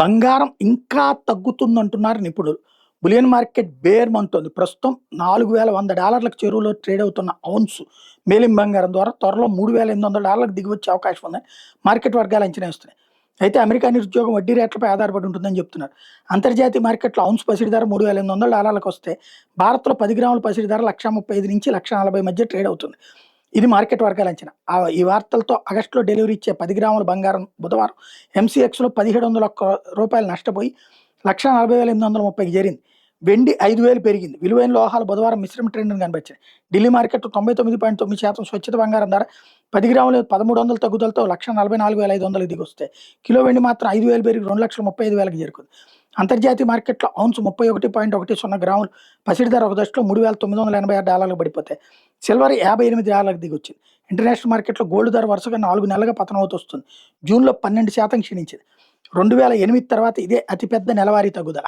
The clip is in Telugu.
బంగారం ఇంకా తగ్గుతుందంటున్నారు నిపుణులు. బులియన్ మార్కెట్ బేర్మంటోంది. ప్రస్తుతం $4,100 చెరువులో ట్రేడ్ అవుతున్న ఔన్స్ మేలిం బంగారం ద్వారా త్వరలో $3,800 దిగి వచ్చే అవకాశం ఉందని మార్కెట్ వర్గాలు అంచనా వేస్తున్నాయి. అయితే అమెరికా నిరుద్యోగం వడ్డీ రేట్లపై ఆధారపడి ఉంటుందని చెప్తున్నారు. అంతర్జాతీయ మార్కెట్లో ఔన్స్ పసిడి ధర $3,800 వస్తే భారత్లో 10 గ్రాముల పసిడి ధర 1,35,000 నుంచి 1,40,000 మధ్య ట్రేడ్ అవుతుంది. ఇది మార్కెట్ వర్గాల అంచనా. ఈ వార్తలతో ఆగస్టులో డెలివరీ ఇచ్చే 10 గ్రాముల బంగారం బుధవారం ఎంసీఎక్స్లో $1,700 నష్టపోయి 1,40,830కి చేరింది. వెండి 5,000 పెరిగింది. విలువైన లోహాలు బుధవారం మిశ్రమ ట్రెండ్ను కనిపించాయి. ఢిల్లీ మార్కెట్లో 99.9% స్వచ్ఛత బంగారం ధర 10 గ్రాములు 1,300 తగ్గుదలతో 1,44,500 దిగొస్తాయి. కిలో వెండి మాత్రం 5,000 పెరిగి 2,35,000కి చేరుకుంది. అంతర్జాతీయ మార్కెట్లో ఔన్స్ 31.10 గ్రాములు పసిడి ధర ఒక దశలో $3,986 పడిపోతాయి. సిల్వర్ $58 దిగొచ్చింది. ఇంటర్నేషనల్ మార్కెట్లో గోల్డ్ ధర వరుసగా 4 నెలలుగా పతనం అవుతూ వస్తుంది. జూన్లో 12% క్షీణించింది. 2008 తర్వాత ఇదే అతిపెద్ద నెలవారీ తగ్గుదల.